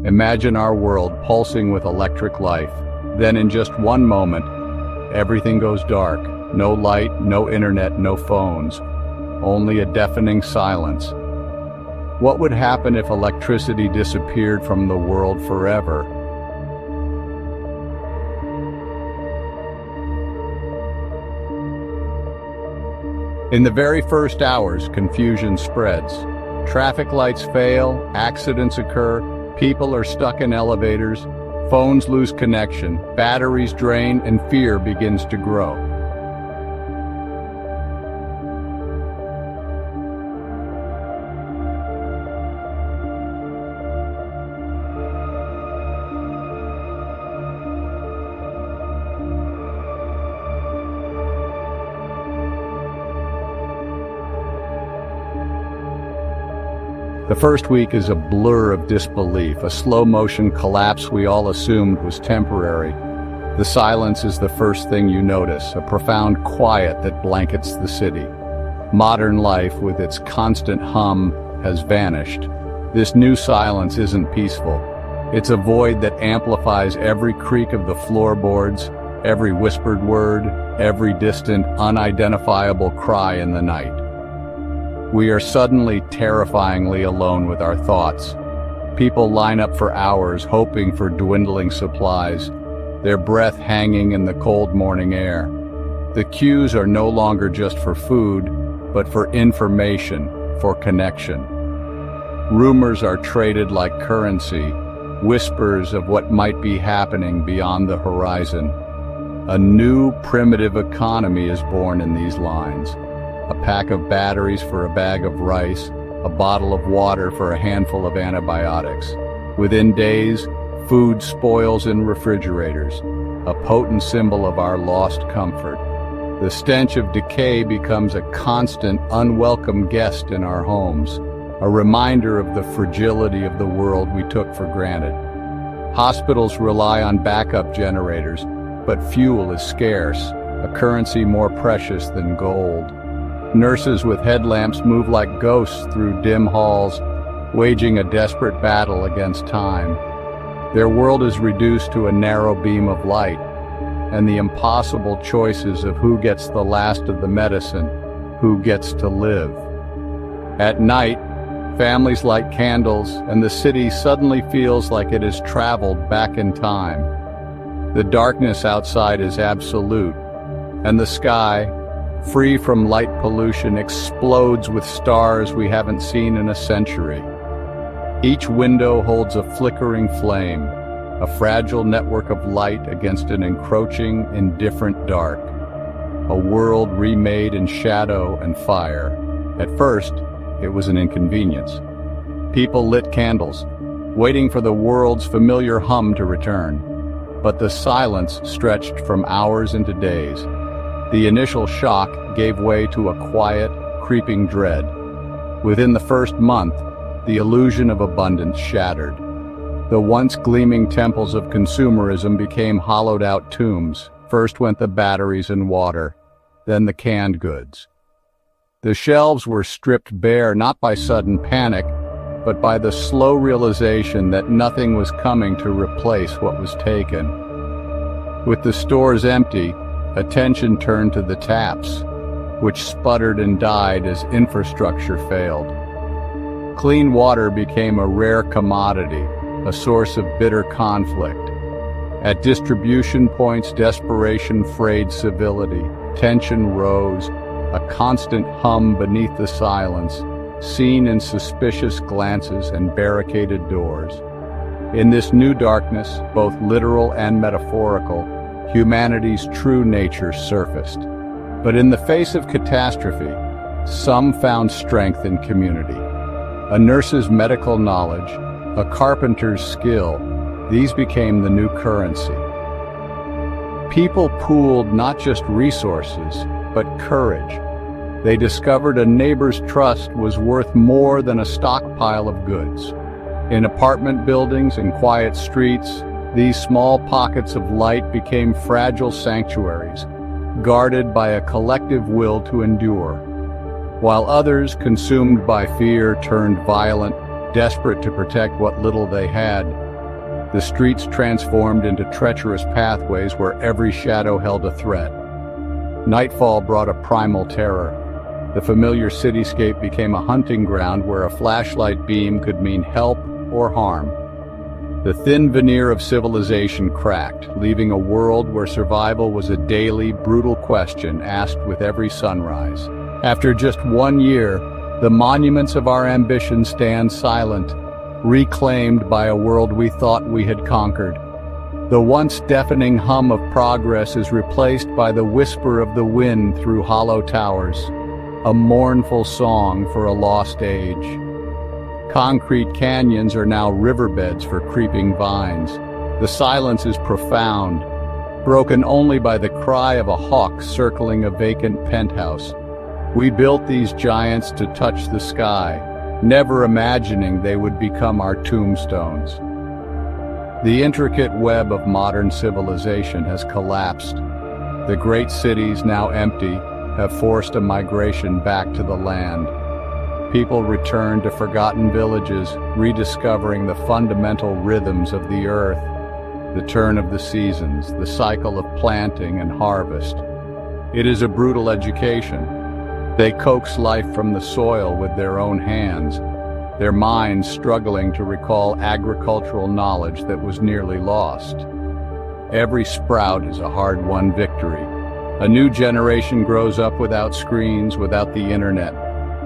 Imagine our world pulsing with electric life. Then in just one moment, everything goes dark. No light, no internet, no phones. Only a deafening silence. What would happen if electricity disappeared from the world forever? In the very first hours, confusion spreads. Traffic lights fail, accidents occur, people are stuck in elevators, phones lose connection, batteries drain, and fear begins to grow. The first week is a blur of disbelief, a slow-motion collapse we all assumed was temporary. The silence is the first thing you notice, a profound quiet that blankets the city. Modern life, with its constant hum, has vanished. This new silence isn't peaceful. It's a void that amplifies every creak of the floorboards, every whispered word, every distant, unidentifiable cry in the night. We are suddenly terrifyingly alone with our thoughts. People line up for hours hoping for dwindling supplies, their breath hanging in the cold morning air. The queues are no longer just for food, but for information, for connection. Rumors are traded like currency, whispers of what might be happening beyond the horizon. A new primitive economy is born in these lines. A pack of batteries for a bag of rice, a bottle of water for a handful of antibiotics. Within days, food spoils in refrigerators, a potent symbol of our lost comfort. The stench of decay becomes a constant, unwelcome guest in our homes, a reminder of the fragility of the world we took for granted. Hospitals rely on backup generators, but fuel is scarce, a currency more precious than gold. Nurses with headlamps move like ghosts through dim halls, waging a desperate battle against time. Their world is reduced to a narrow beam of light, and the impossible choices of who gets the last of the medicine, who gets to live. At night, families light candles, and the city suddenly feels like it has traveled back in time. The darkness outside is absolute, and the sky, free from light pollution, explodes with stars we haven't seen in a century. Each window holds a flickering flame, a fragile network of light against an encroaching, indifferent dark. A world remade in shadow and fire. At first, it was an inconvenience. People lit candles, waiting for the world's familiar hum to return. But the silence stretched from hours into days. The initial shock gave way to a quiet, creeping dread. Within the first month, the illusion of abundance shattered. The once gleaming temples of consumerism became hollowed-out tombs. First went the batteries and water, then the canned goods. The shelves were stripped bare not by sudden panic, but by the slow realization that nothing was coming to replace what was taken. With the stores empty, attention turned to the taps, which sputtered and died as infrastructure failed. Clean water became a rare commodity, a source of bitter conflict. At distribution points, desperation frayed civility. Tension rose, a constant hum beneath the silence, seen in suspicious glances and barricaded doors. In this new darkness, both literal and metaphorical, humanity's true nature surfaced. But in the face of catastrophe, some found strength in community. A nurse's medical knowledge, a carpenter's skill, these became the new currency. People pooled not just resources, but courage. They discovered a neighbor's trust was worth more than a stockpile of goods. In apartment buildings and quiet streets, these small pockets of light became fragile sanctuaries, guarded by a collective will to endure. While others, consumed by fear, turned violent, desperate to protect what little they had, The streets transformed into treacherous pathways where every shadow held a threat. Nightfall brought a primal terror. The familiar cityscape became a hunting ground where a flashlight beam could mean help or harm. The thin veneer of civilization cracked, leaving a world where survival was a daily, brutal question asked with every sunrise. After just 1 year, the monuments of our ambition stand silent, reclaimed by a world we thought we had conquered. The once deafening hum of progress is replaced by the whisper of the wind through hollow towers, a mournful song for a lost age. Concrete canyons are now riverbeds for creeping vines. The silence is profound, broken only by the cry of a hawk circling a vacant penthouse. We built these giants to touch the sky, never imagining they would become our tombstones. The intricate web of modern civilization has collapsed. The great cities, now empty, have forced a migration back to the land. People return to forgotten villages, rediscovering the fundamental rhythms of the earth, the turn of the seasons, the cycle of planting and harvest. It is a brutal education. They coax life from the soil with their own hands, their minds struggling to recall agricultural knowledge that was nearly lost. Every sprout is a hard-won victory. A new generation grows up without screens, without the internet.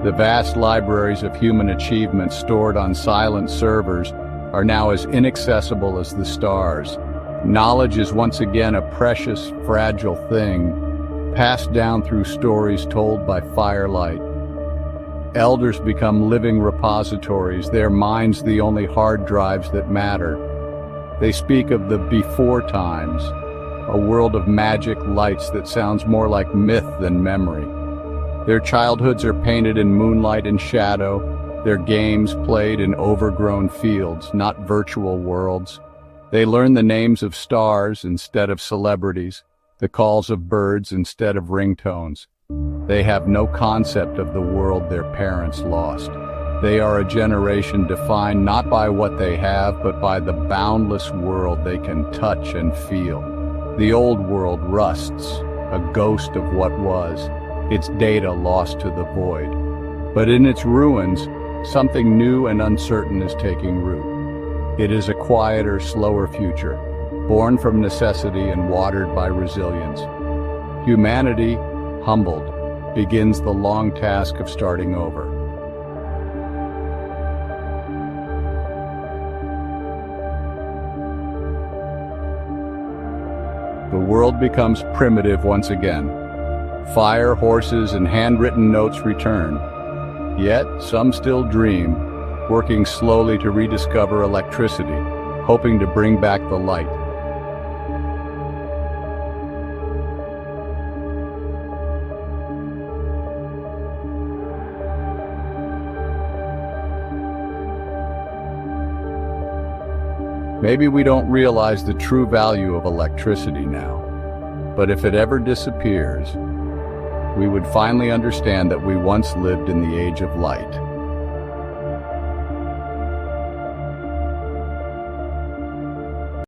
The vast libraries of human achievement stored on silent servers are now as inaccessible as the stars. Knowledge is once again a precious, fragile thing, passed down through stories told by firelight. Elders become living repositories, their minds the only hard drives that matter. They speak of the before times, a world of magic lights that sounds more like myth than memory. Their childhoods are painted in moonlight and shadow, their games played in overgrown fields, not virtual worlds. They learn the names of stars instead of celebrities, the calls of birds instead of ringtones. They have no concept of the world their parents lost. They are a generation defined not by what they have, but by the boundless world they can touch and feel. The old world rusts, a ghost of what was, its data lost to the void. But in its ruins, something new and uncertain is taking root. It is a quieter, slower future, born from necessity and watered by resilience. Humanity, humbled, begins the long task of starting over. The world becomes primitive once again. Fire, horses, and handwritten notes return. Yet, some still dream, working slowly to rediscover electricity, hoping to bring back the light. Maybe we don't realize the true value of electricity now, but if it ever disappears, we would finally understand that we once lived in the age of light.